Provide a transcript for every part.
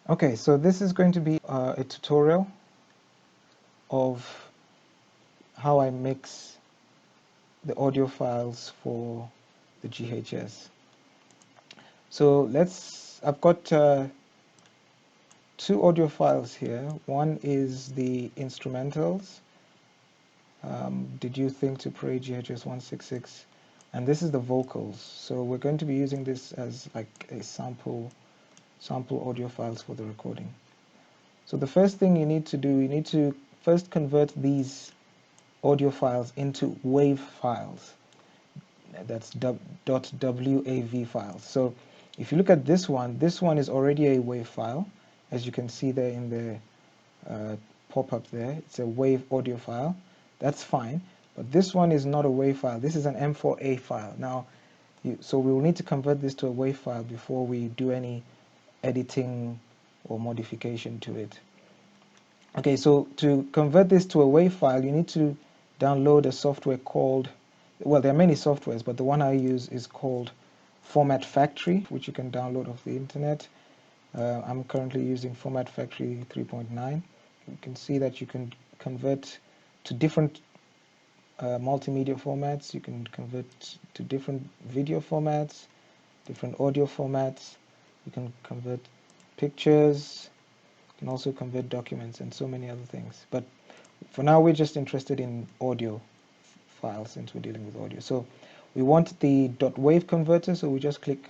Okay, so this is going to be a tutorial of how I mix the audio files for the GHS. So I've got two audio files here. One is the instrumentals, Did You Think to Pray GHS 166, and this is the vocals. So we're going to be using this as like a sample audio files for the recording. So the first thing you need to do, you need to first convert these audio files into WAV files. That's .wav files. So if you look at this one is already a WAV file, as you can see there in the pop-up there. It's a WAV audio file. That's fine, but this one is not a WAV file. This is an M4A file. Now, so we will need to convert this to a WAV file before we do any editing or modification to it. Okay, so to convert this to a WAV file, you need to download a software called, well, there are many softwares, but the one I use is called Format Factory, which you can download off the internet. I'm currently using Format Factory 3.9. You can see that you can convert to different multimedia formats. You can convert to different video formats, different audio formats. You can convert pictures. You can also convert documents and so many other things. But for now, we're just interested in audio files since we're dealing with audio. So we want the .wav converter, so we just click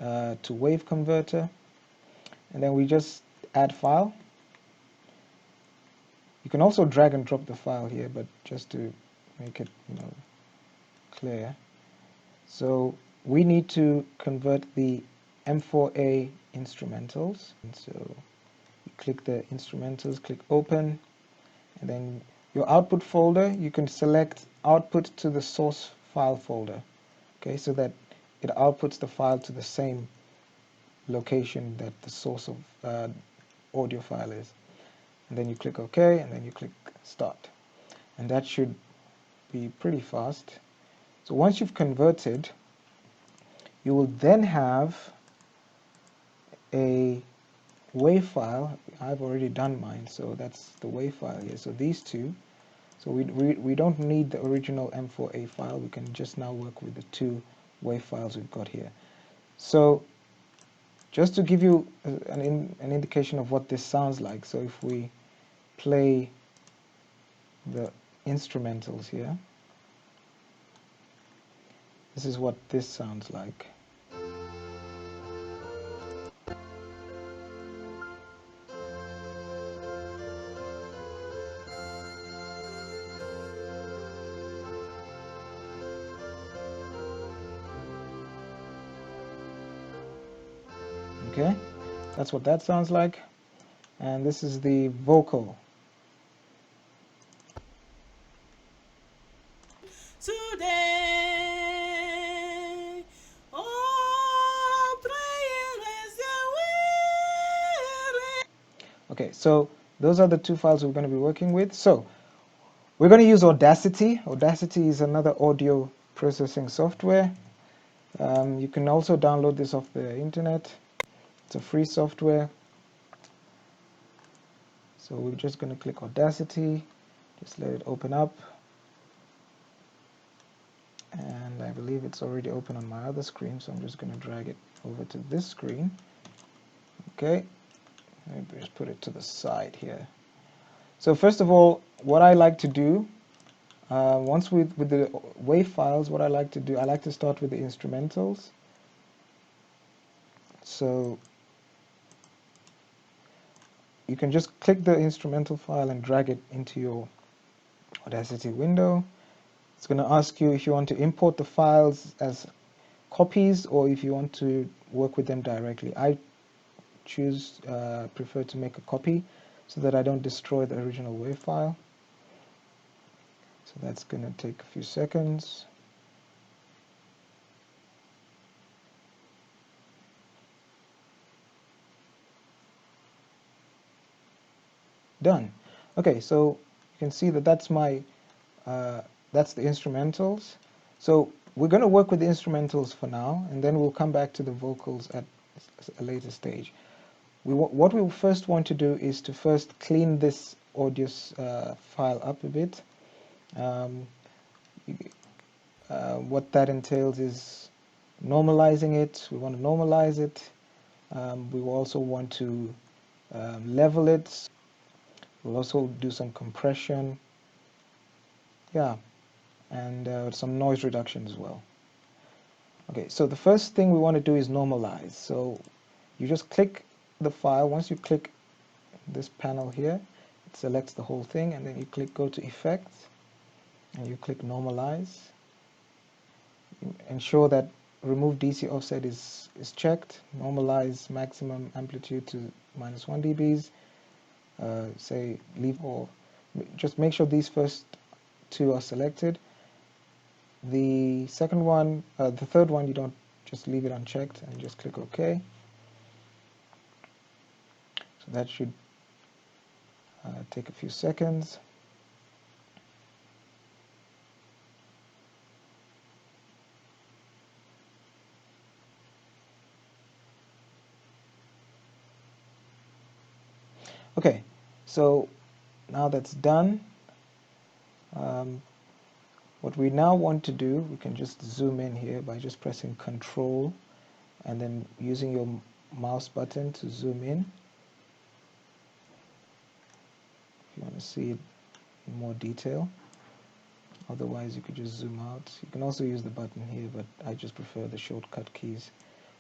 to wave converter, and then we just add file. You can also drag and drop the file here, but just to make it clear. So we need to convert the M4A instrumentals. And so you click the instrumentals, click open, and then your output folder, you can select output to the source file folder. Okay, so that it outputs the file to the same location that the source of audio file is. And then you click OK, and then you click start. And that should be pretty fast. So once you've converted, you will then have a WAV file. I've already done mine, so that's the WAV file here. So these two. So we don't need the original M4A file. We can just now work with the two WAV files we've got here. So just to give you an indication of what this sounds like, so if we play the instrumentals here, this is what this sounds like. Okay, that's what that sounds like. And this is the vocal. Today, okay, so those are the two files we're going to be working with. So we're going to use Audacity. Audacity is another audio processing software. You can also download this off the internet. It's a free software. So we're just going to click Audacity, just let it open up. And I believe it's already open on my other screen, so I'm just going to drag it over to this screen. Okay, let me just put it to the side here. So first of all, what I like to do, once with the WAV files, what I like to do, I like to start with the instrumentals. So you can just click the instrumental file and drag it into your Audacity window. It's going to ask you if you want to import the files as copies or if you want to work with them directly. I prefer to make a copy so that I don't destroy the original WAV file. So that's going to take a few seconds. Done. Okay, so you can see that that's my that's the instrumentals. So we're going to work with the instrumentals for now, and then we'll come back to the vocals at a later stage. what we first want to do is to first clean this audio file up a bit. What that entails is normalizing it. We want to normalize it. We will also want to level it. We'll also do some compression, yeah, and some noise reduction as well. Okay, so the first thing we want to do is normalize. So you just click the file. Once you click this panel here, it selects the whole thing, and then you go to Effects, and you click Normalize. You ensure that Remove DC Offset is checked. Normalize maximum amplitude to -1 dBs. Say leave, or just make sure these first two are selected. The second one, the third one, you don't, just leave it unchecked and just click OK. So that should take a few seconds. Okay, so now that's done. What we now want to do, we can just zoom in here by just pressing Control and then using your mouse button to zoom in. If you want to see it in more detail. Otherwise, you could just zoom out. You can also use the button here, but I just prefer the shortcut keys.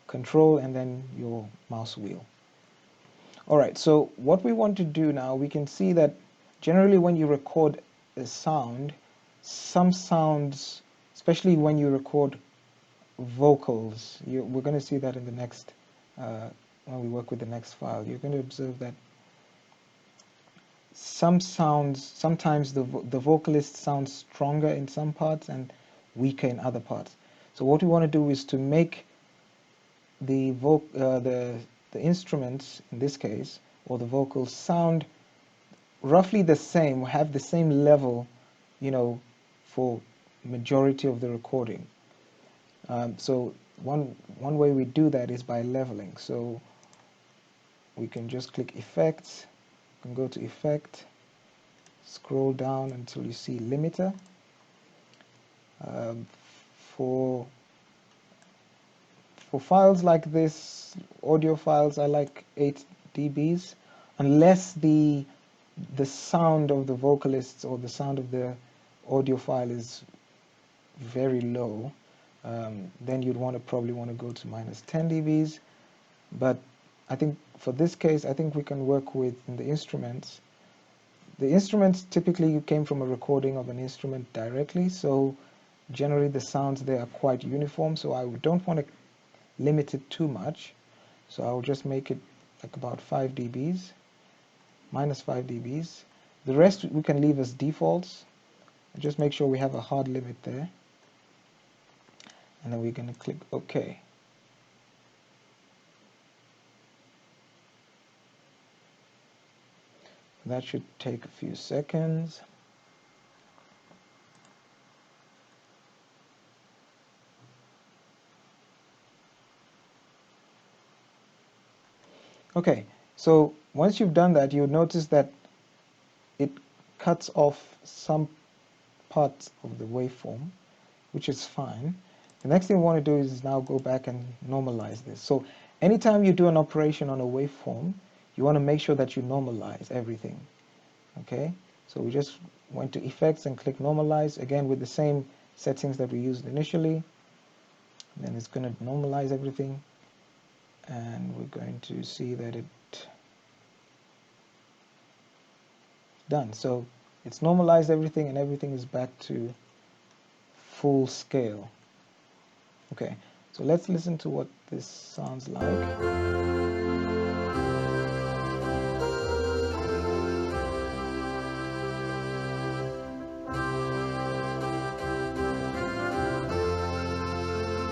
Control and then your mouse wheel. Alright, so what we want to do now, we can see that generally when you record a sound, some sounds, especially when you record vocals, we're going to see that in the next, when we work with the next file, you're going to observe that some sounds, sometimes the vocalist sounds stronger in some parts and weaker in other parts. So what we want to do is to make the instruments, in this case, or the vocals, sound roughly the same, have the same level, you know, for majority of the recording. So one way we do that is by leveling. So we can just click Effects, you can go to Effect, scroll down until you see Limiter. For files like this, audio files, I like 8 dBs, unless the sound of the vocalists or the sound of the audio file is very low. Then you'd probably want to go to -10 dBs. But I think for this case, I think we can work with the instruments. The instruments typically came from a recording of an instrument directly, so generally the sounds there are quite uniform, so I don't want to limit it too much. So I'll just make it like about 5 dBs, -5 dBs. The rest we can leave as defaults. Just make sure we have a hard limit there. And then we're going to click OK. That should take a few seconds. Okay, so once you've done that, you'll notice that it cuts off some parts of the waveform, which is fine. The next thing we want to do is now go back and normalize this. So anytime you do an operation on a waveform, you want to make sure that you normalize everything. Okay, so we just went to Effects and click Normalize, again with the same settings that we used initially. And then it's going to normalize everything, and we're going to see that it's done. So it's normalized everything, and everything is back to full scale. Okay, so let's listen to what this sounds like.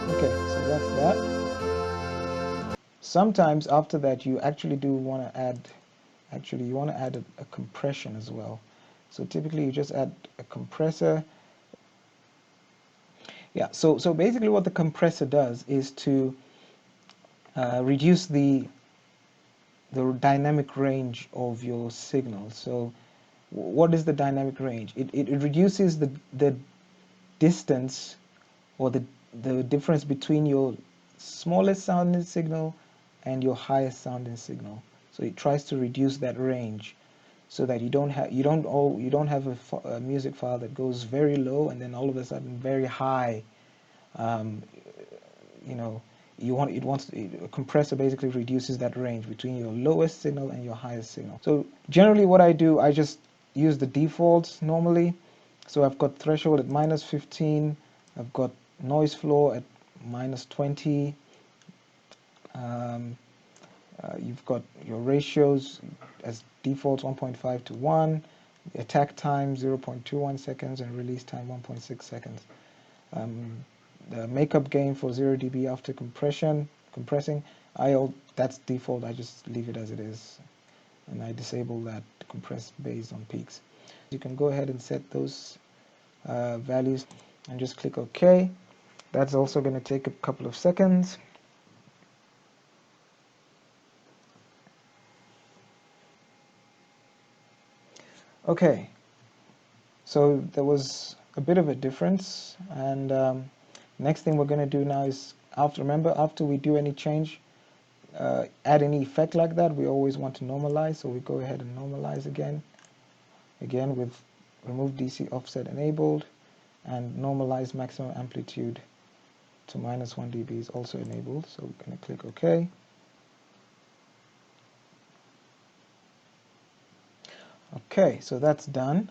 Okay, so that's that. Sometimes after that you actually do want to add, you want to add a compression as well. So typically you just add a compressor. Yeah, so basically what the compressor does is to reduce the the dynamic range of your signal. So what is the dynamic range? It reduces the distance, or the difference between your smallest sounding signal and your highest sounding signal. So it tries to reduce that range, so that you don't have a music file that goes very low and then all of a sudden very high. Um, you know, a compressor basically reduces that range between your lowest signal and your highest signal. So generally what I do, I just use the defaults normally. So I've got threshold at -15, I've got noise floor at -20, you've got your ratios as default 1.5 to 1, attack time 0.21 seconds, and release time 1.6 seconds. The makeup gain for 0 dB after compressing, that's default, I just leave it as it is, and I disable that compress based on peaks. You can go ahead and set those values and just click OK. That's also going to take a couple of seconds. Okay, so there was a bit of a difference, and next thing we're going to do now is, after we do any change, add any effect like that, we always want to normalize, so we go ahead and normalize again with remove DC offset enabled, and normalize maximum amplitude to -1 dB is also enabled, so we're going to click OK. Okay, so that's done.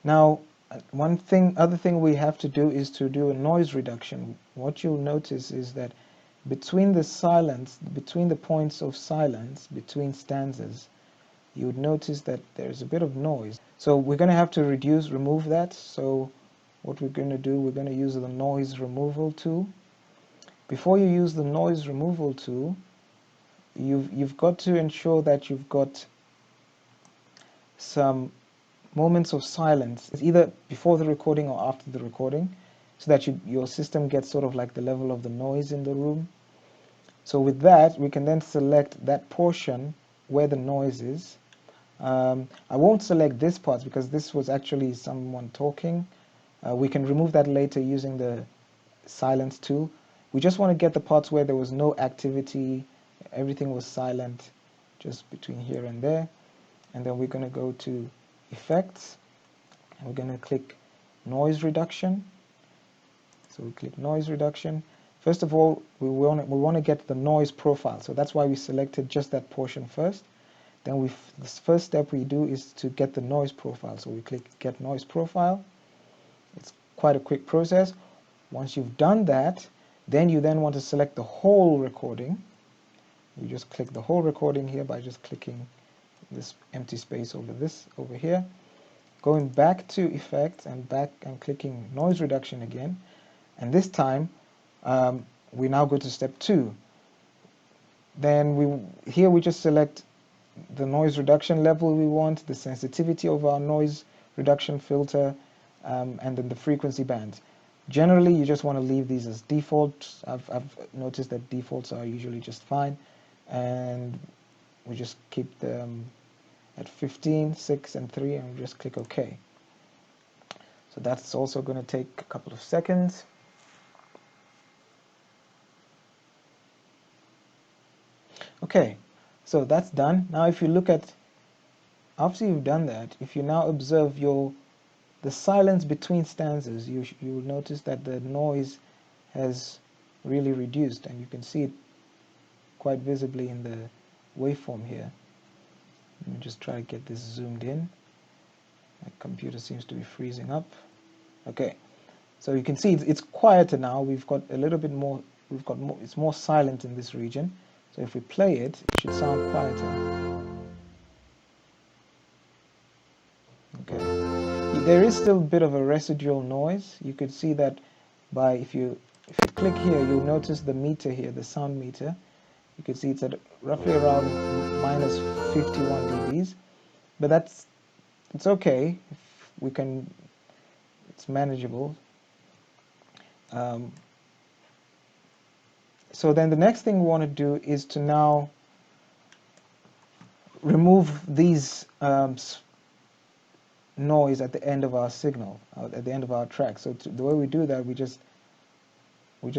Now, other thing we have to do is to do a noise reduction. What you'll notice is that between the points of silence, between stanzas, you would notice that there's a bit of noise. So we're going to have to remove that. So what we're going to do, we're going to use the noise removal tool. Before you use the noise removal tool, you've got to ensure that you've got some moments of silence, either before the recording or after the recording, so that your system gets sort of like the level of the noise in the room. So with that, we can then select that portion where the noise is. I won't select this part because this was actually someone talking. We can remove that later using the silence tool. We just want to get the parts where there was no activity, everything was silent, just between here and there. And then we're going to go to effects, and we're going to click noise reduction. So we click noise reduction. First of all, we want to get the noise profile, so that's why we selected just that portion first. Then the first step we do is to get the noise profile, so we click get noise profile. It's quite a quick process. Once you've done that, then you want to select the whole recording. You just click the whole recording here by just clicking this empty space over here, going back to effects and clicking noise reduction again, and this time we now go to step 2. Then we just select the noise reduction level we want, the sensitivity of our noise reduction filter, and then the frequency band. Generally, you just want to leave these as default. I've noticed that defaults are usually just fine, and we just keep them at 15, 6, and 3, and we just click OK. So that's also going to take a couple of seconds. Okay, so that's done. Now if you look at, after you've done that, if you now observe the silence between stanzas, you will notice that the noise has really reduced, and you can see it quite visibly in the waveform here. Let me just try to get this zoomed in. My computer seems to be freezing up. Okay, so you can see it's quieter now. We've got a little bit more, it's more silent in this region. So if we play it, it should sound quieter. Okay, there is still a bit of a residual noise. You could see that if you click here, you'll notice the meter here, the sound meter. You can see it's at roughly around minus 51 dBs, but it's okay. It's manageable. So then the next thing we want to do is to now remove these noise at the end of our signal, at the end of our track. So the way we do that, we just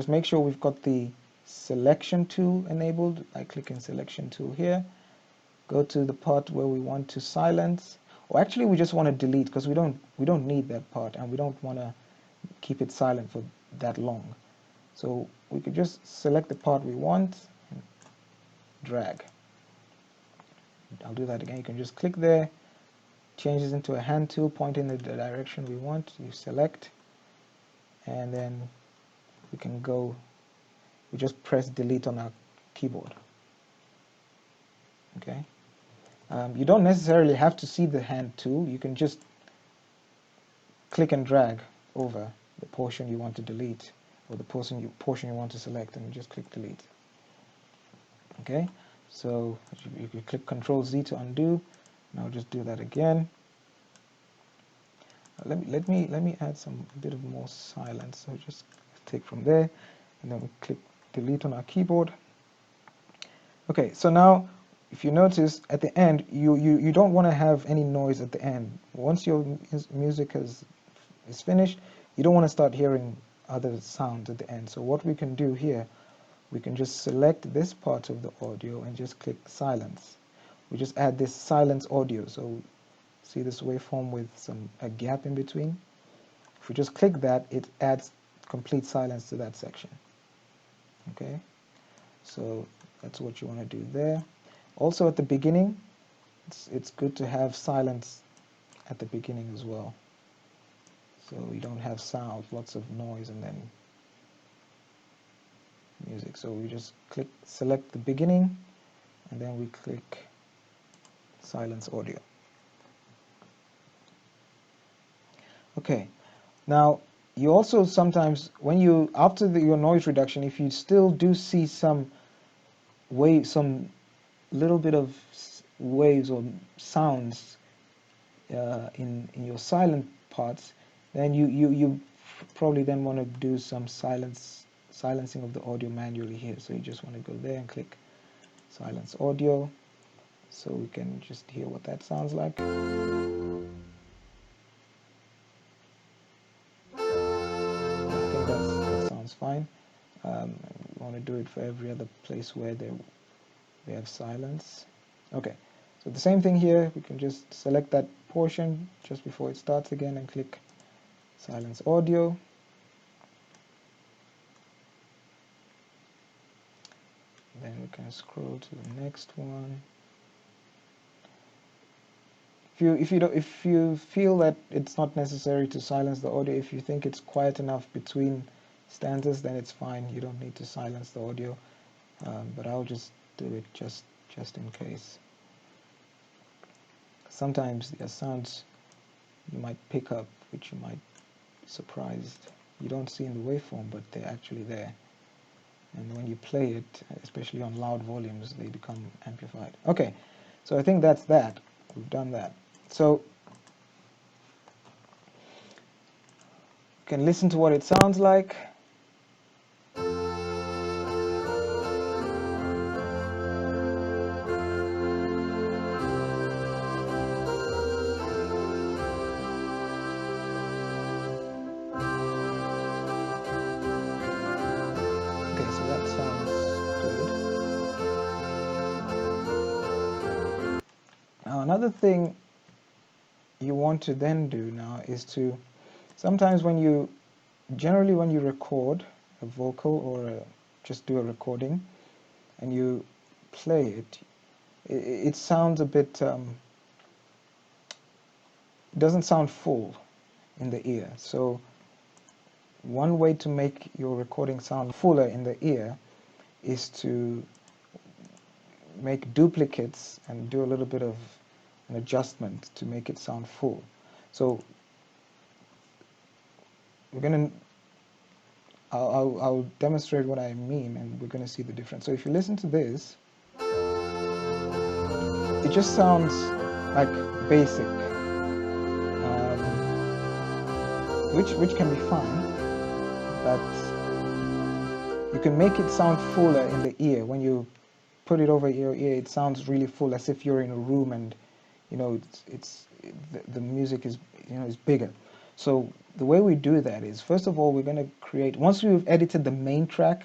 make sure we've got the selection tool enabled. I click in selection tool here, go to the part where we want to silence, or actually we just want to delete, because we don't need that part and we don't want to keep it silent for that long. So we could just select the part we want and drag. I'll do that again. You can just click there, changes into a hand tool pointing in the direction we want. You select, and then we can go, we just press delete on our keyboard. Okay. You don't necessarily have to see the hand tool. You can just click and drag over the portion you want to delete, or the portion you want to select, and just click delete. Okay, so you can click Control Z to undo, and I'll just do that again. Let me add a bit of more silence. So just take from there, and then we click delete on our keyboard. Okay, so now if you notice at the end, you don't want to have any noise at the end. Once your music is finished, you don't want to start hearing other sounds at the end. So what we can do here, we can just select this part of the audio and just click silence. We just add this silence audio. So see this waveform with a gap in between? If we just click that, it adds complete silence to that section. Okay, so that's what you want to do there. Also at the beginning, it's good to have silence at the beginning as well, so you don't have sound, lots of noise, and then music. So we just select the beginning, and then we click silence audio. Okay, now you also sometimes, when you, after your noise reduction, if you still do see some little bit of waves or sounds in your silent parts, then you probably then want to do some silencing of the audio manually here. So you just want to go there and click silence audio, so we can just hear what that sounds like. I think that sounds fine. We want to do it for every other place where we have silence. Okay, so the same thing here. We can just select that portion just before it starts again and click silence audio. Then we can scroll to the next one. If you feel that it's not necessary to silence the audio, if you think it's quiet enough between stanzas, then it's fine. You don't need to silence the audio. But I'll just do it just in case. Sometimes there are sounds you might pick up which you might be surprised you don't see in the waveform, but they're actually there. And when you play it, especially on loud volumes, they become amplified. Okay, so I think that's that. We've done that. So you can listen to what it sounds like. Another thing you want to then do now is to, sometimes generally when you record a vocal or just do a recording and you play it, it sounds a bit, doesn't sound full in the ear. So one way to make your recording sound fuller in the ear is to make duplicates and do a little bit of an adjustment to make it sound full. So I'll demonstrate what I mean, and we're going to see the difference. So if you listen to this, it just sounds like basic, which can be fine, but you can make it sound fuller in the ear when you put it over your ear, it sounds really full, as if you're in a room, and the music is is bigger. So the way we do that is, first of all, we're going to create, once we've edited the main track,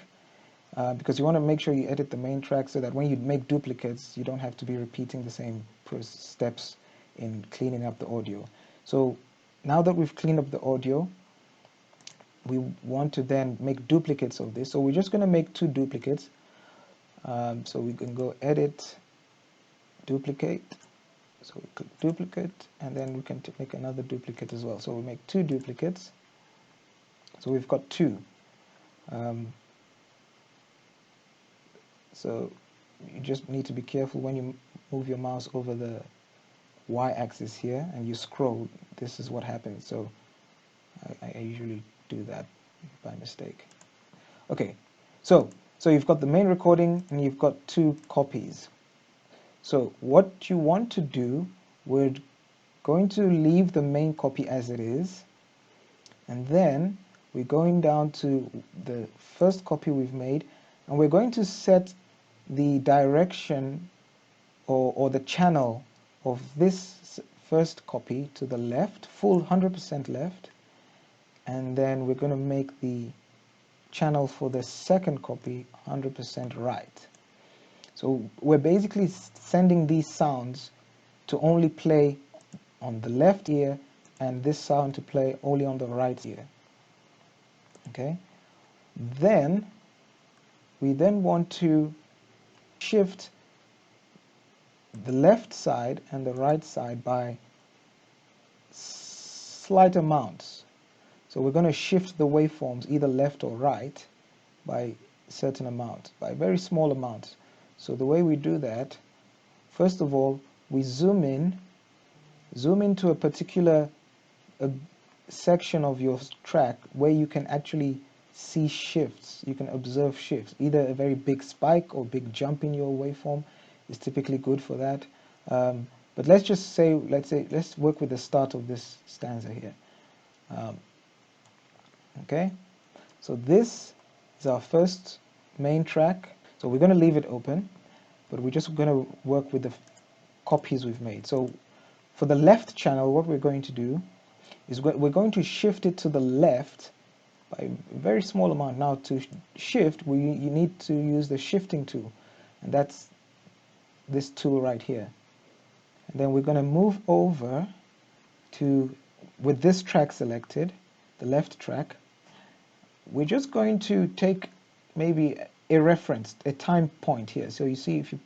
because you want to make sure you edit the main track so that when you make duplicates, you don't have to be repeating the same steps in cleaning up the audio. So now that we've cleaned up the audio, we want to then make duplicates of this. So we're just going to make 2 duplicates. So we can go edit, duplicate. So we click duplicate, and then we can make another duplicate as well. So we make 2 duplicates. So we've got 2. So you just need to be careful when you move your mouse over the y-axis here and you scroll. This is what happens. So I usually do that by mistake. Okay, so you've got the main recording and you've got 2 copies. So what you want to do, we're going to leave the main copy as it is, and then we're going down to the first copy we've made, and we're going to set the direction or the channel of this first copy to the left, full 100% left, and then we're going to make the channel for the second copy 100% right. So we're basically sending these sounds to only play on the left ear, and this sound to play only on the right ear. Okay, then we want to shift the left side and the right side by slight amounts. So we're going to shift the waveforms either left or right by certain amount, by very small amounts. So the way we do that, first of all, we zoom into a particular section of your track where you can actually see shifts. You can observe shifts. Either a very big spike or big jump in your waveform is typically good for that. But let's work with the start of this stanza here. Okay, so this is our first main track. So we're going to leave it open, but we're just going to work with the copies we've made. So for the left channel, what we're going to do is we're going to shift it to the left by a very small amount. Now to shift, you need to use the shifting tool, and that's this tool right here. And then we're going to move over to, with this track selected, the left track, we're just going to take maybe a reference, a time point here. So you see, if you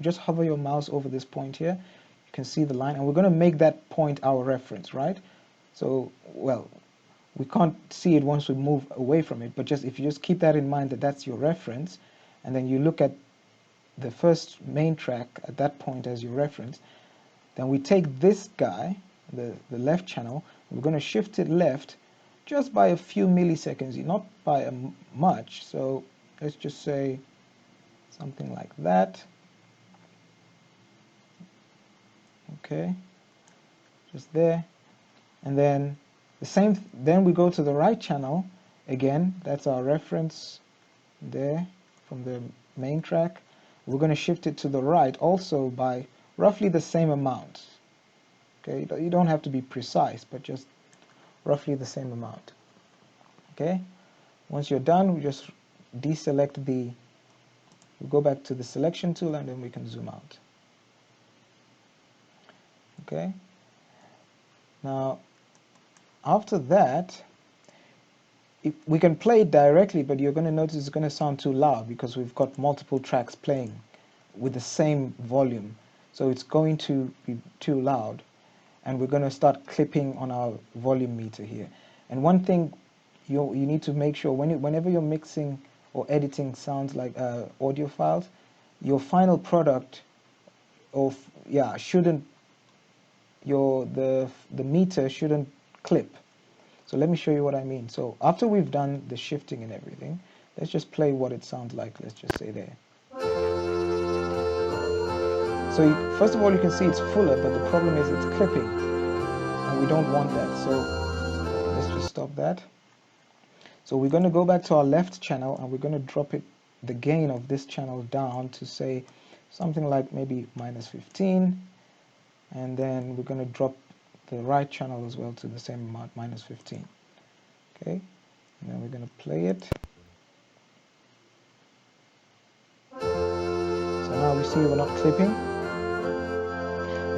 just hover your mouse over this point here, you can see the line, and we're going to make that point our reference, right? So, well, we can't see it once we move away from it, but if you just keep that in mind, that that's your reference, and then you look at the first main track at that point as your reference, then we take this guy, the left channel, we're going to shift it left just by a few milliseconds, not by much. So let's just say something like that. Okay, just there. And then then we go to the right channel again. That's our reference there from the main track. We're going to shift it to the right also by roughly the same amount. Okay, you don't have to be precise, but just roughly the same amount. Okay, once you're done, we just deselect we go back to the selection tool, and then we can zoom out. Okay, now after that, we can play it directly, but you're going to notice it's going to sound too loud because we've got multiple tracks playing with the same volume. So it's going to be too loud, and we're going to start clipping on our volume meter here. And one thing you need to make sure, whenever you're mixing or editing sounds like audio files, your final product shouldn't, the meter shouldn't clip. So let me show you what I mean. So after we've done the shifting and everything, let's just play what it sounds like. Let's just say there. So first of all, you can see it's fuller, but the problem is it's clipping, and we don't want that. So let's just stop that. So we're going to go back to our left channel, and we're going to drop it the gain of this channel down to say something like maybe -15, and then we're going to drop the right channel as well to the same amount, -15. Okay, and then we're going to play it. So now we see we're not clipping,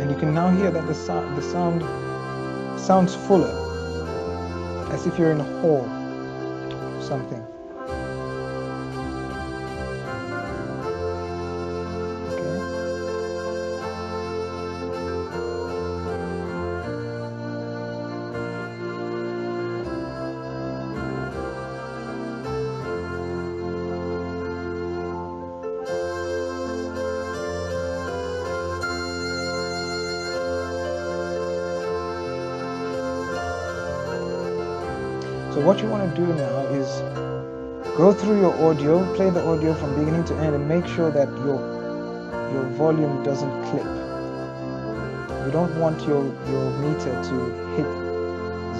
and you can now hear that the sound sounds fuller, as if you're in a hall or something. So what you want to do now is go through your audio, play the audio from beginning to end, and make sure that your volume doesn't clip. You don't want your meter to hit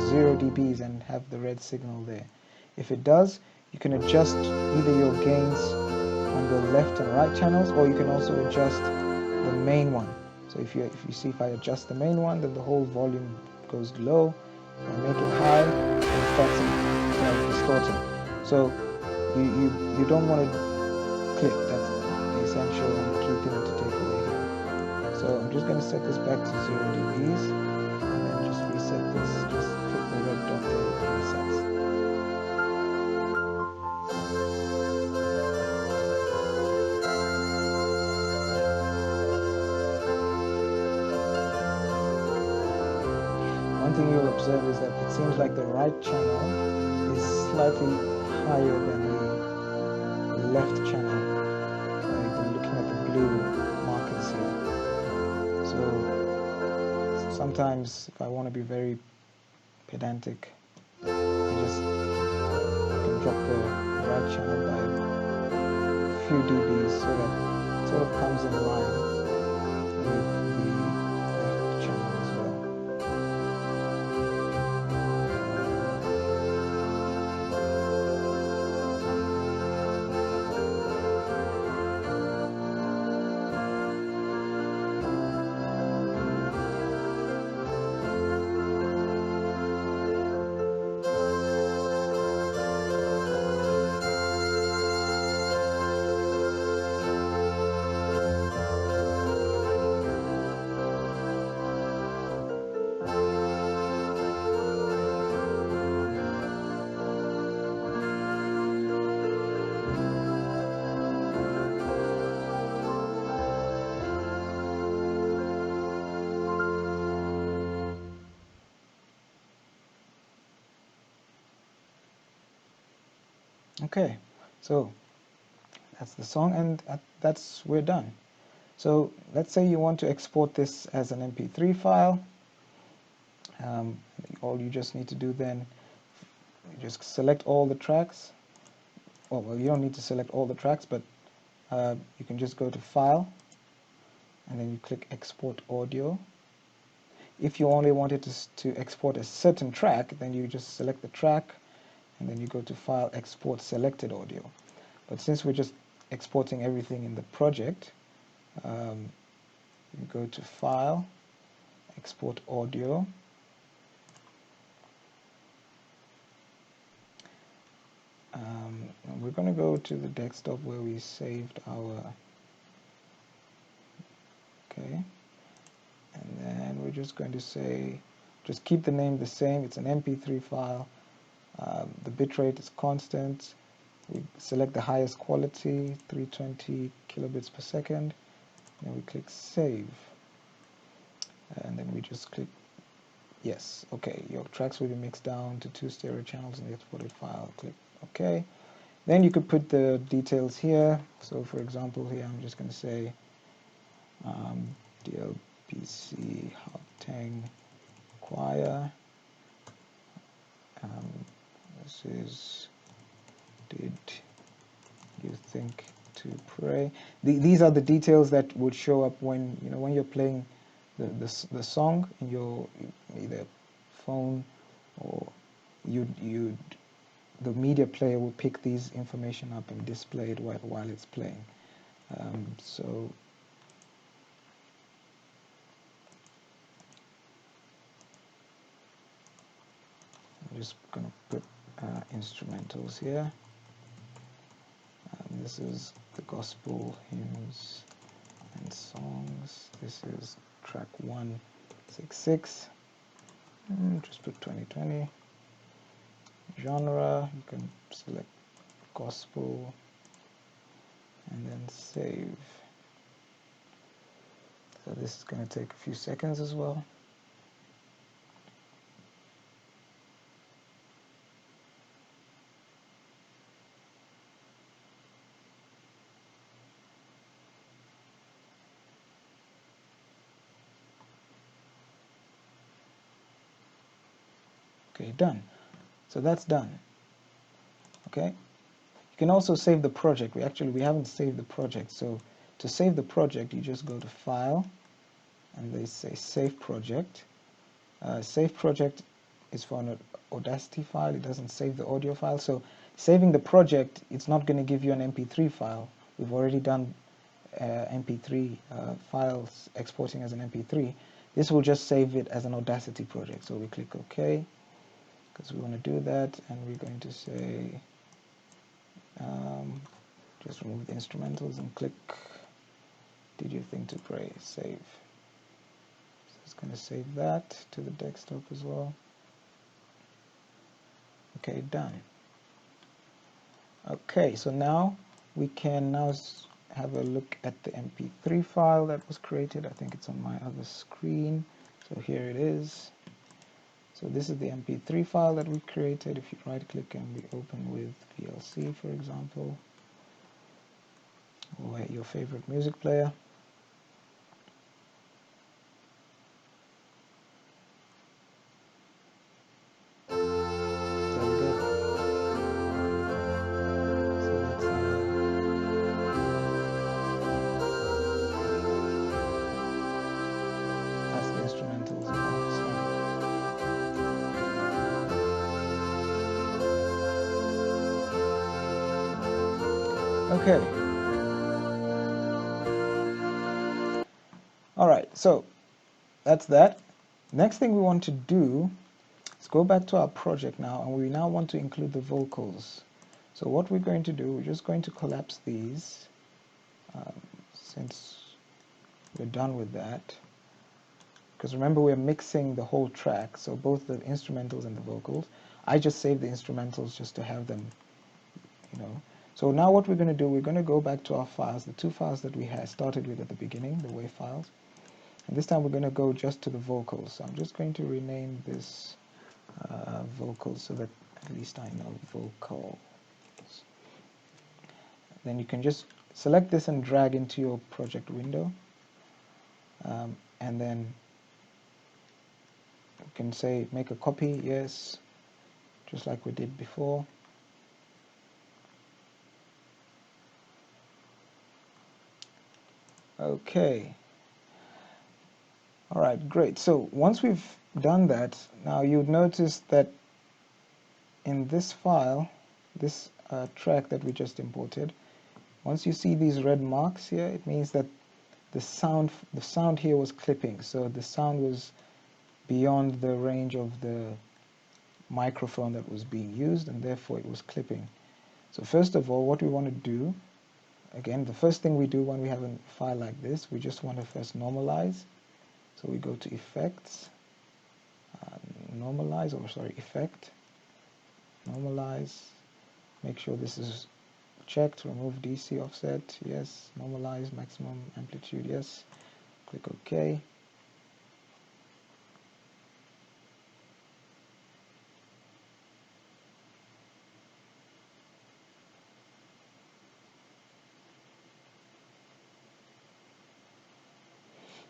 0 dBs and have the red signal there. If it does, you can adjust either your gains on the left and right channels, or you can also adjust the main one. So if you see, if I adjust the main one, then the whole volume goes low. I make it high, and it starts distorting. So you don't want to clip. That's the essential and key thing to take away here. So I'm just going to set this back to 0 dBs, and then just reset this. Just click the red dot there, it resets. One thing you'll observe is that it seems like the right channel is slightly higher than the left channel. Like I'm looking at the blue markers here. So sometimes if I want to be very pedantic, I can drop the right channel by a few dBs so that it sort of comes in line with the left channel as well. Okay, so that's the song, and we're done. So let's say you want to export this as an MP3 file. All you just need to do then, you just select all the tracks. Oh, well, you don't need to select all the tracks, but you can just go to File, and then you click Export Audio. If you only wanted to export a certain track, then you just select the track, and then you go to File, Export Selected Audio. But since we're just exporting everything in the project, you go to File, Export Audio, and we're going to go to the desktop where we saved our, okay, and then we're just going to say, just keep the name the same. It's an MP3 file. The bitrate is constant. We select the highest quality, 320 kilobits per second. Then we click Save. And then we just click Yes. Okay, your tracks will be mixed down to 2 stereo channels in the exported file. Click OK. Then you could put the details here. So for example, here I'm just going to say DLBC Hauptang Choir. This is Did You Think to Pray? These are the details that would show up when you're playing the song in your either phone, or you'd the media player will pick these information up and display it while it's playing. So I'm just going to put instrumentals here. This is the gospel hymns and songs. This is track 166. Just put 2020. Genre, you can select gospel and then save. So this is going to take a few seconds as well. Okay, done. So that's done. Okay. You can also save the project. We haven't saved the project. So to save the project, you just go to File, and they say Save Project. Save Project is for an Audacity file. It doesn't save the audio file. So saving the project, it's not going to give you an MP3 file. We've already done MP3 files exporting as an MP3. This will just save it as an Audacity project. So we click OK, because we want to do that, and we're going to say just remove the instrumentals and click Did You Think to Pray? Save. So it's going to save that to the desktop as well. Okay, done. Okay, so now we can have a look at the MP3 file that was created. I think it's on my other screen. So here it is. So this is the MP3 file that we created. If you right click and we open with VLC, for example, or your favorite music player. There we go. So that's the instrumentals. Okay. All right, so that's that. Next thing we want to do is go back to our project now, and we now want to include the vocals. So what we're going to do, we're just going to collapse these since we're done with that. Because remember, we're mixing the whole track, so both the instrumentals and the vocals. I just saved the instrumentals just to have them, you know. So now what we're going to do, we're going to go back to our files, the two files that we had started with at the beginning, the WAV files. And this time we're going to go just to the vocals. So I'm just going to rename this vocals so that at least I know vocals. Then you can just select this and drag into your project window. And then you can say make a copy, yes, just like we did before. Okay. All right, great. So once we've done that, now you'd notice that in this file, this track that we just imported, once you see these red marks here, it means that the sound here was clipping. So the sound was beyond the range of the microphone that was being used, and therefore it was clipping. So first of all, what we want to do, again, the first thing we do when we have a file like this, we just want to first normalize. So we go to Effects, Normalize, or sorry, Effect, Normalize. Make sure this is checked. Remove DC offset, yes. Normalize, maximum amplitude, yes. Click OK.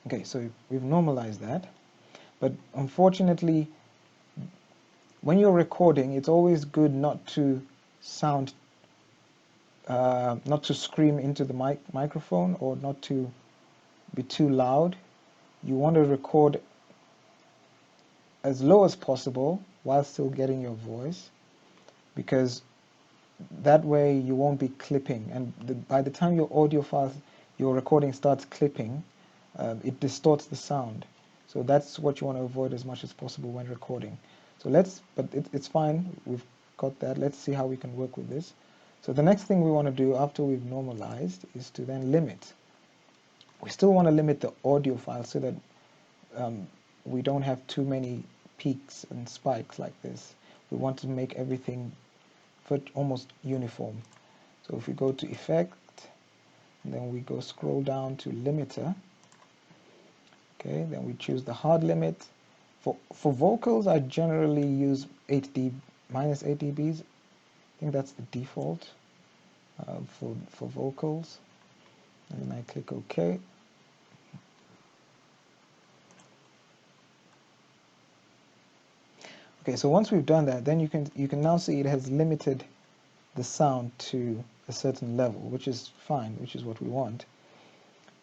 Okay, so we've normalized that, but unfortunately, when you're recording, it's always good not to sound, not to scream into the microphone, or not to be too loud. You want to record as low as possible while still getting your voice, because that way you won't be clipping, and by the time your audio files, your recording starts clipping, it distorts the sound. So that's what you want to avoid as much as possible when recording. So it's fine, we've got that. Let's see how we can work with this. So the next thing we want to do after we've normalized is to then limit. We still want to limit the audio file so that we don't have too many peaks and spikes like this. We want to make everything almost uniform. So if we go to Effect, and then we go scroll down to Limiter, okay, then we choose the hard limit. For vocals, I generally use minus 8 dBs. I think that's the default for vocals. And then I click OK. Okay, so once we've done that, then you can now see it has limited the sound to a certain level, which is fine, which is what we want.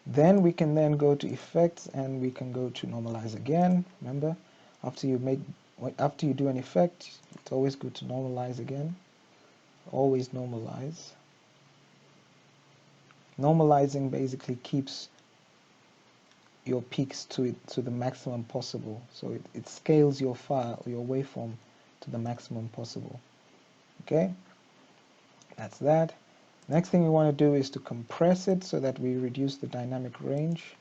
Then we can then go to Effects and we can go to Normalize again. Remember, after you do an effect, it's always good to normalize again. Always normalize. Normalizing basically keeps your peaks to the maximum possible. So it scales your file, your waveform, to the maximum possible. Okay, that's that. Next thing we want to do is to compress it so that we reduce the dynamic range.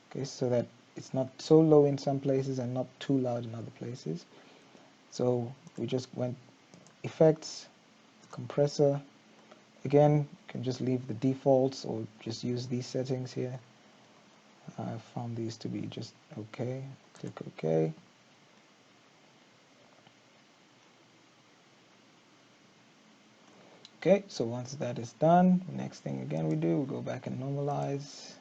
Okay, so that it's not so low in some places and not too loud in other places. So we just went Effects, Compressor. Again, you can just leave the defaults or just use these settings here. I found these to be just okay. Click OK. Okay, so once that is done, next thing again we do, we go back and normalize.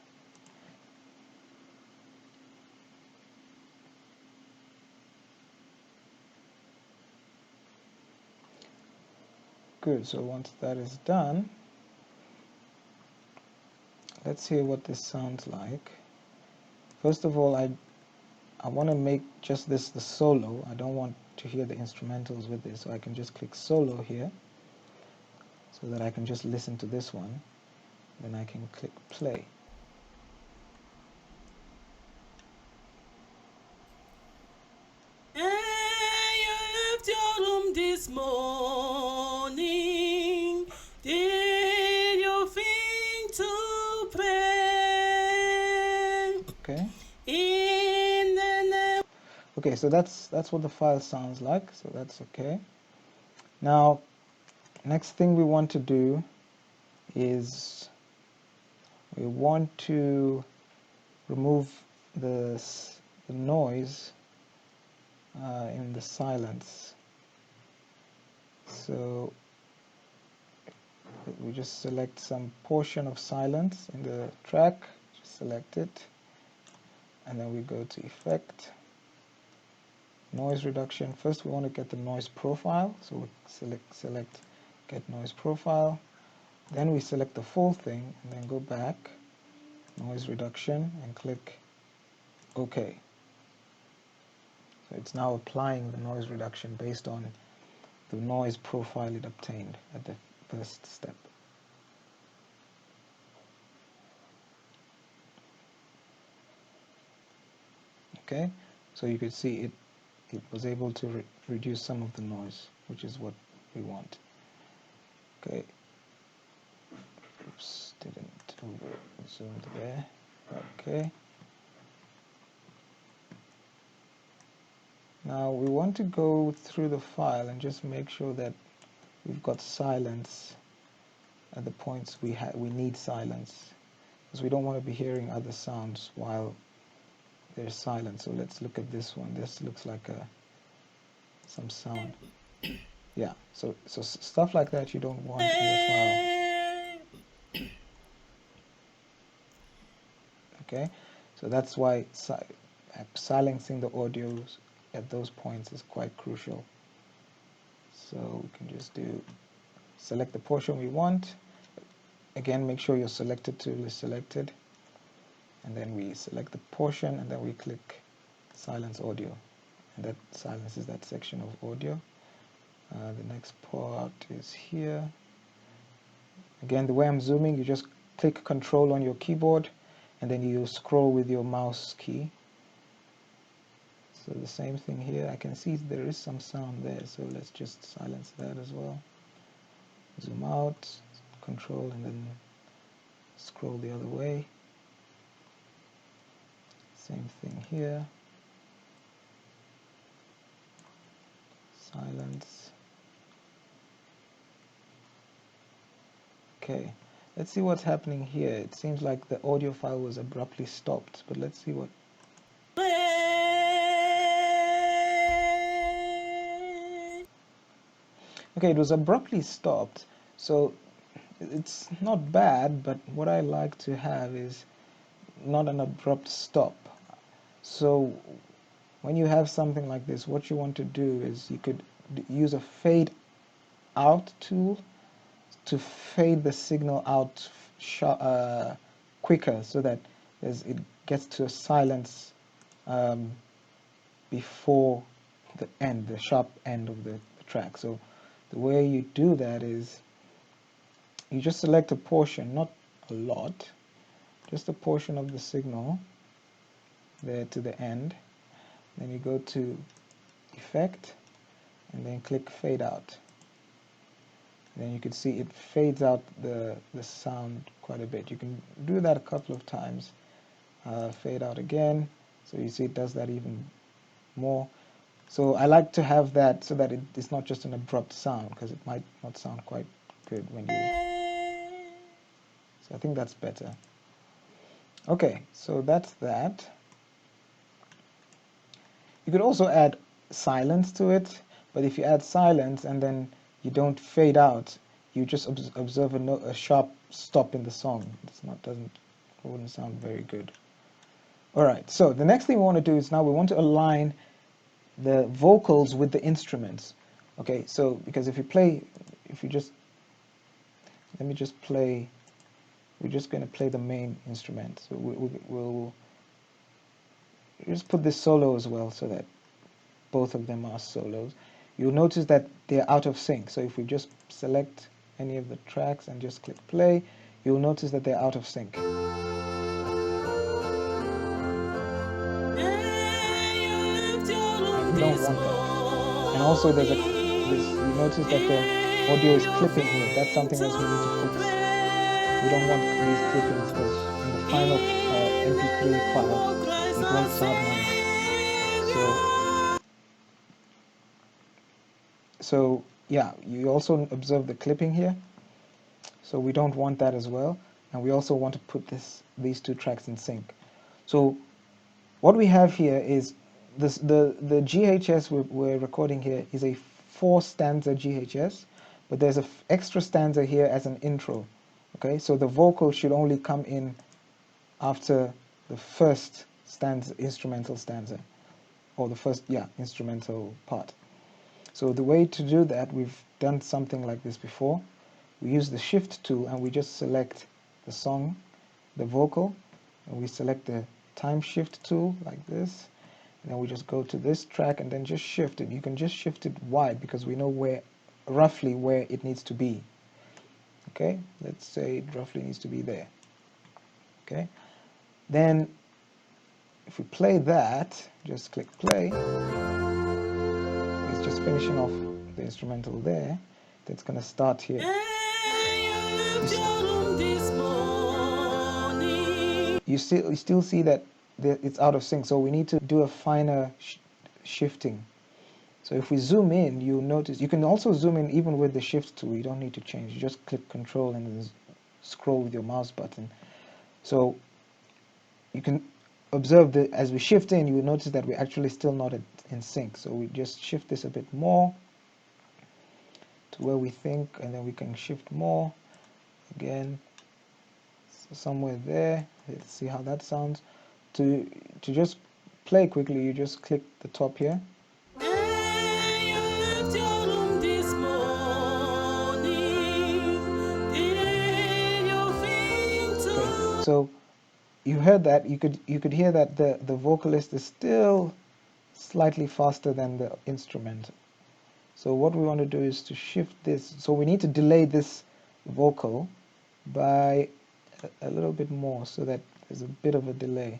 Good, so once that is done, let's hear what this sounds like. First of all, I want to make just this the solo. I don't want to hear the instrumentals with this, so I can just click solo here so that I can just listen to this one. Then I can click play. You left your room this morning. Did you think to pray? Okay. In the name. Okay, so that's what the file sounds like, so that's okay. Now, next thing we want to do is we want to remove the noise in the silence. So we just select some portion of silence in the track, just select it, and then we go to Effect, Noise Reduction. First we want to get the noise profile, so we select Get Noise Profile, then we select the full thing, and then go back, Noise Reduction, and click OK. So it's now applying the noise reduction based on the noise profile it obtained at the first step. Okay, so you could see it was able to reduce some of the noise, which is what we want. Okay, oops, didn't over zoomed there. Okay, now we want to go through the file and just make sure that we've got silence at the points we need silence, because we don't want to be hearing other sounds while there's silence. So let's look at this one. This looks like some sound. Yeah, so stuff like that you don't want in your file. Okay, so that's why silencing the audios at those points is quite crucial. So we can just select the portion we want. Again, make sure your selected tool is selected, and then we select the portion, and then we click silence audio, and that silences that section of audio. The next part is here. Again, the way I'm zooming, you just click Control on your keyboard and then you scroll with your mouse key. So the same thing here. I can see there is some sound there, so let's just silence that as well. Zoom out, Control, and then scroll the other way. Same thing here. Silence. Okay, let's see what's happening here. It seems like the audio file was abruptly stopped, but let's see what... Okay, it was abruptly stopped, so it's not bad, but what I like to have is not an abrupt stop. So when you have something like this, what you want to do is you could use a fade out tool to fade the signal out quicker, so that it gets to a silence before the end, the sharp end of the track. So the way you do that is you just select a portion, not a lot, just a portion of the signal there to the end. Then you go to Effect and then click Fade Out. Then you can see it fades out the sound quite a bit. You can do that a couple of times. Fade out again, so you see it does that even more. So I like to have that so that it's not just an abrupt sound, because it might not sound quite good when you... So I think that's better. Okay, so that's that. You could also add silence to it, but if you add silence and then you don't fade out, you just observe a sharp stop in the song. It wouldn't sound very good. All right, so the next thing we want to do is now we want to align the vocals with the instruments. Okay, so because if you just, let me just play, we're just going to play the main instrument. So we'll just put this solo as well, so that both of them are solos. You'll notice that they're out of sync. So if we just select any of the tracks and just click play, you'll notice that they're out of sync. You don't want that. And also you notice that the audio is clipping here. That's something else we need to fix. We don't want these clippings, because in the final MP3 file it won't sound nice. So yeah, you also observe the clipping here. So we don't want that as well. And we also want to put these two tracks in sync. So what we have here is the GHS we're recording here is a 4-stanza GHS, but there's an extra stanza here as an intro. Okay, so the vocal should only come in after the first stanza, instrumental stanza, or the first, instrumental part. So the way to do that, we've done something like this before. We use the Shift tool and we just select the song, the vocal, and we select the time shift tool like this, and then we just go to this track and then just shift it. You can just shift it wide because we know roughly where it needs to be. Okay, let's say it roughly needs to be there. Okay, then if we play that, just click play. It's just finishing off the instrumental there. That's gonna start here. You still see that it's out of sync, so we need to do a finer shifting. So if we zoom in, you'll notice, you can also zoom in even with the shift tool. You don't need to change. You just click Control and then scroll with your mouse button. So you can observe that as we shift in, you will notice that we're actually still not in sync. So we just shift this a bit more to where we think, and then we can shift more again, so somewhere there. Let's see how that sounds. To just play quickly, you just click the top here. So you heard that, you could hear that the vocalist is still slightly faster than the instrument. So what we want to do is to shift this. So we need to delay this vocal by a little bit more, so that there's a bit of a delay.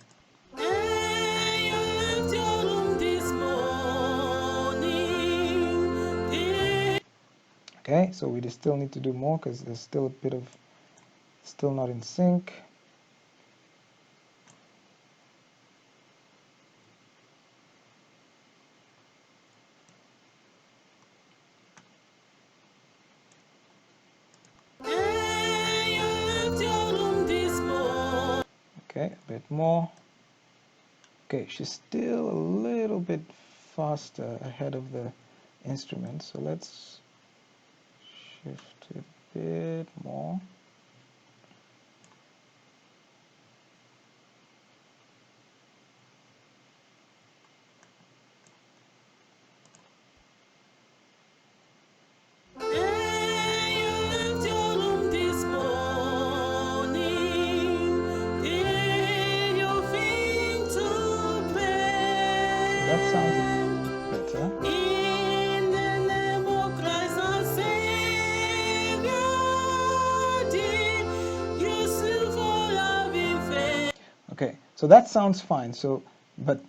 Hey, you left your room this morning. Okay, so we just still need to do more because there's still a bit of, still not in sync. Hey, you left your room this morning. Okay, a bit more. Okay, she's still a little bit faster ahead of the instrument, so let's shift it a bit more. Hey, you left your room this morning. Did you think to That sounds pray? better. In the name of Christ our Savior, did you sue for loving faith? Okay, so that sounds fine. So, but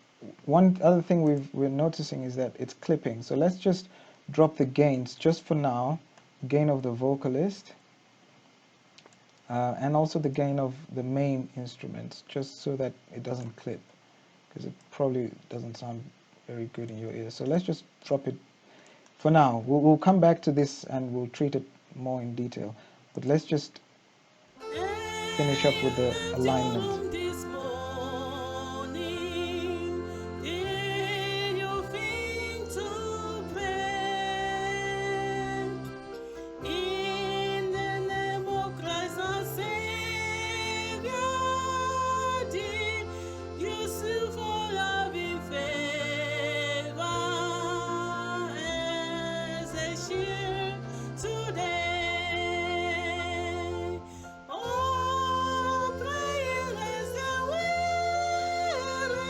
one other thing we're noticing is that it's clipping. So let's just drop the gains just for now, gain of the vocalist, and also the gain of the main instruments, just so that it doesn't clip, because it probably doesn't sound very good in your ears. So let's just drop it for now. We'll come back to this and we'll treat it more in detail. But let's just finish up with the alignment. This morning, did you think to pray? In the name of Christ our Savior, did you sue for loving favor as a shield today? Oh, praying as the weary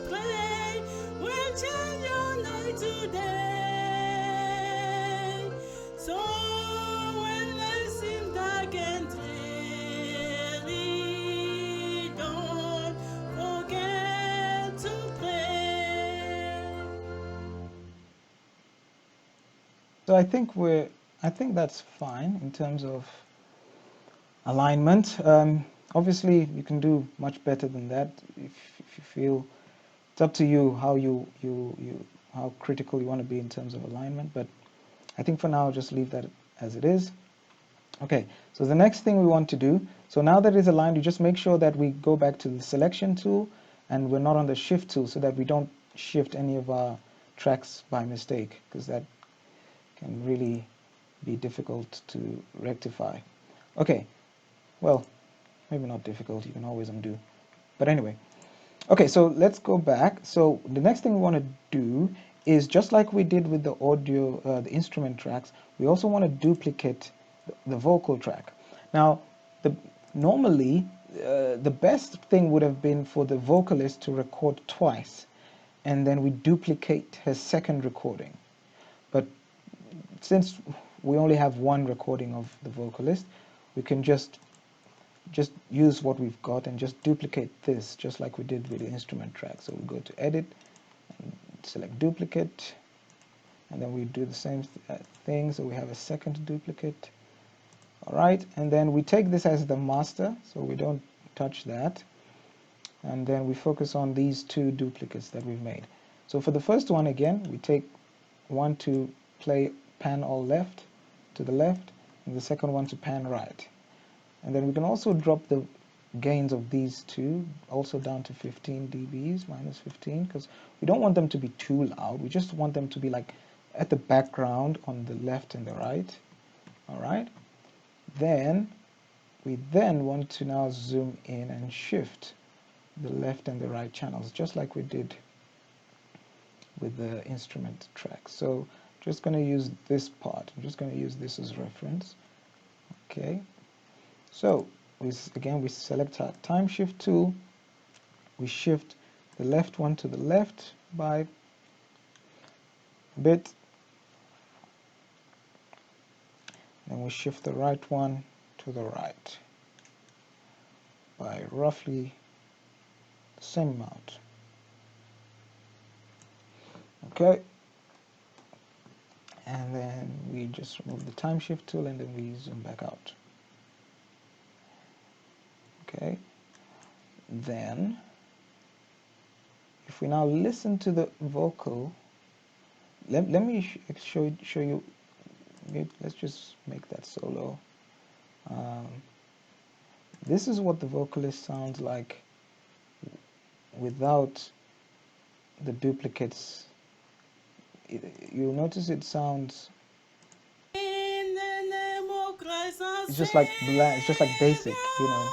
pray will change your night today. So when life seems dark and dreary, don't forget to pray. So I think that's fine in terms of alignment. Obviously, you can do much better than that if you feel. It's up to you how how critical you want to be in terms of alignment. But I think for now, just leave that as it is. Okay, so the next thing we want to do, so now that it's aligned, you just make sure that we go back to the selection tool and we're not on the shift tool, so that we don't shift any of our tracks by mistake, because that can really be difficult to rectify. Okay, well, maybe not difficult, you can always undo. But anyway, okay, so let's go back. So the next thing we want to do is, just like we did with the audio, the instrument tracks, we also want to duplicate the vocal track. Now, normally, the best thing would have been for the vocalist to record twice, and then we duplicate her second recording. But since we only have one recording of the vocalist, we can just use what we've got and just duplicate this, just like we did with the instrument track. So we go to edit and select duplicate, and then we do the same thing. So we have a second duplicate. All right, and then we take this as the master, so we don't touch that, and then we focus on these two duplicates that we've made. So for the first one, again, we take one to play pan all left to the left, and the second one to pan right. And then we can also drop the gains of these two also down to 15 dBs, minus 15, because we don't want them to be too loud. We just want them to be like at the background on the left and the right. All right. Then we want to now zoom in and shift the left and the right channels, just like we did with the instrument track. So just going to use this part. I'm just going to use this as reference. Okay. So again, we select our time shift tool. We shift the left one to the left by a bit, Then we shift the right one to the right by roughly the same amount. Okay, and then we just remove the time shift tool and then we zoom back out. Okay, then if we now listen to the vocal, let me show you, let's just make that solo. This is what the vocalist sounds like without the duplicates. You'll notice it sounds, it's just like bland, it's just like basic, you know.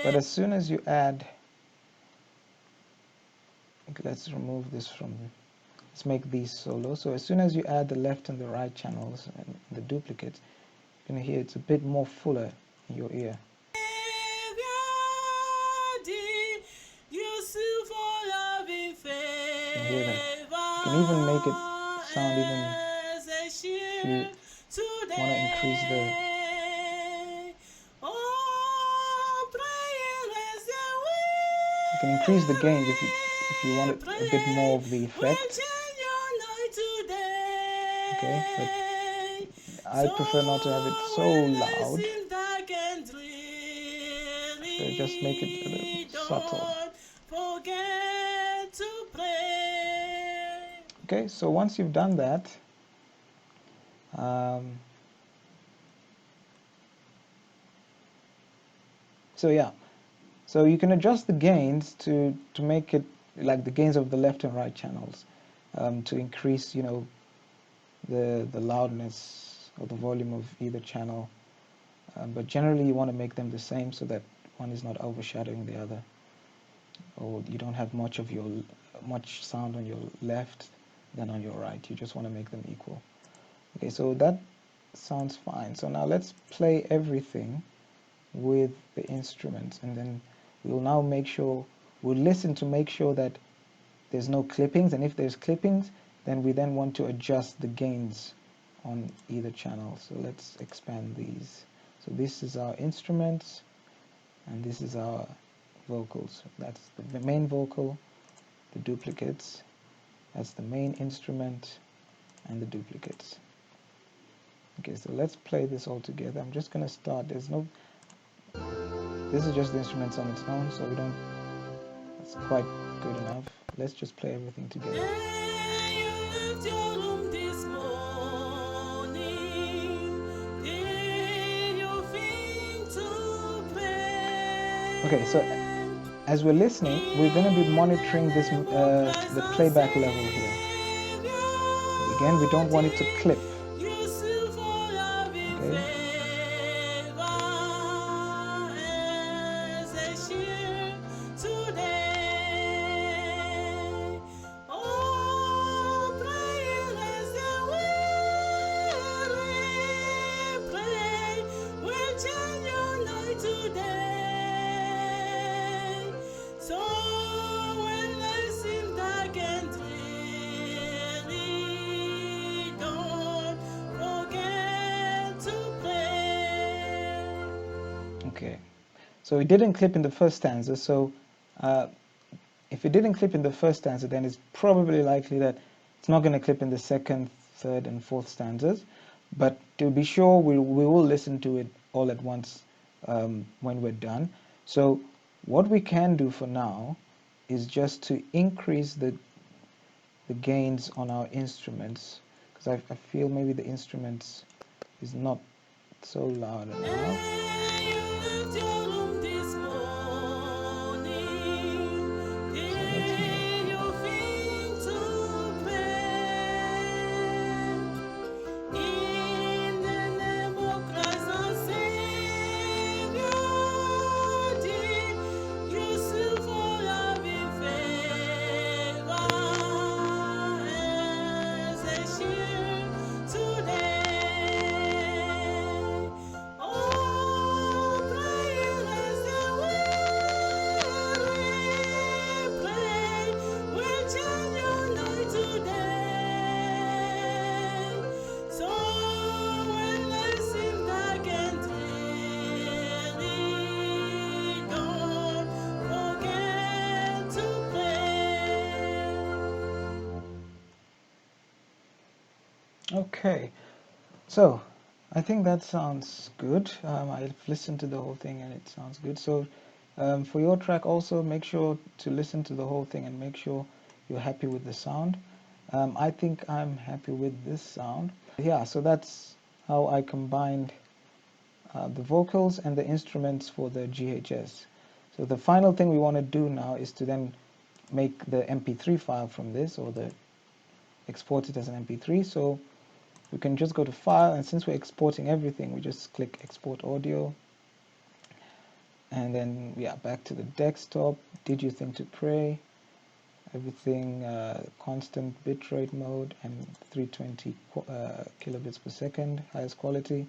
But as soon as you add, let's remove this from, let's make these solo. So as soon as you add the left and the right channels and the duplicates, you're gonna hear it's a bit more fuller in your ear. You can hear that. You can even make it sound even, if you want to increase the, you can increase the gain if you want it a bit more of the effect. Okay, but I prefer not to have it so loud. So just make it a little subtle. Okay, so once you've done that, so yeah, so you can adjust the gains to make it like the gains of the left and right channels, to increase, you know, the loudness or the volume of either channel, but generally you want to make them the same so that one is not overshadowing the other, or you don't have much sound on your left than on your right. You just want to make them equal. Okay, so that sounds fine. So now let's play everything with the instruments, and then we'll now make sure, we'll listen to make sure that there's no clippings, and if there's clippings, then we then want to adjust the gains on either channel. So let's expand these. So this is our instruments, and this is our vocals. That's the main vocal, the duplicates. That's the main instrument, and the duplicates. Okay, so let's play this all together. I'm just going to start. This is just the instruments on its own, so we don't, it's quite good enough. Let's just play everything together. Okay, so as we're listening, we're going to be monitoring this, the playback level here. Again, we don't want it to clip. Okay. Okay, so it didn't clip in the first stanza, so if it didn't clip in the first stanza, then it's probably likely that it's not going to clip in the second, third, and fourth stanzas. But to be sure, we will listen to it all at once when we're done. So what we can do for now is just to increase the gains on our instruments, because I feel maybe the instruments is not so loud enough. Okay, so I think that sounds good. I've listened to the whole thing and it sounds good. So for your track also make sure to listen to the whole thing and make sure you're happy with the sound. I think I'm happy with this sound. Yeah, so that's how I combined the vocals and the instruments for the GHS. So the final thing we want to do now is to then make the MP3 file from this, or the export it as an MP3. So we can just go to File, and since we're exporting everything, we just click Export Audio, and then back to the desktop. Did you think to pray? Everything constant bitrate mode and 320 kilobits per second, highest quality. You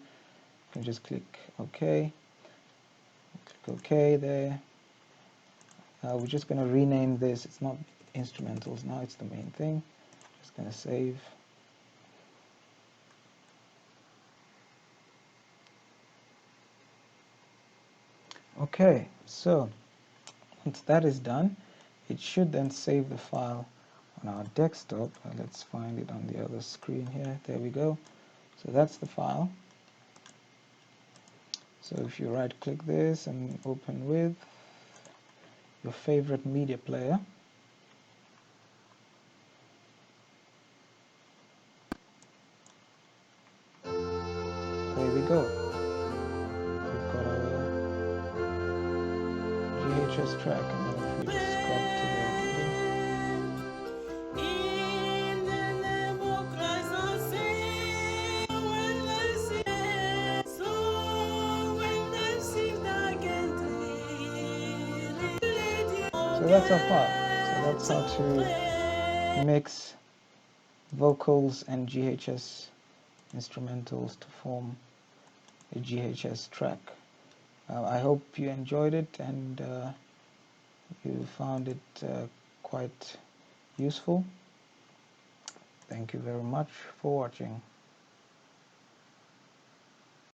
can just click OK. Click OK there. We're just going to rename this. It's not instrumentals now, it's the main thing. Just going to save. Okay, so once that is done, it should then save the file on our desktop. Let's find it on the other screen here. There we go. So that's the file. So if you right click this and open with your favorite media player, there we go. We've got our GHS track, and then if we just scrub to the middle, In the name of Christ, I say, when I see, so when I see that so that's our file. So that's how to mix vocals and GHS instrumentals to form a GHS track. I hope you enjoyed it and you found it quite useful. Thank you very much for watching.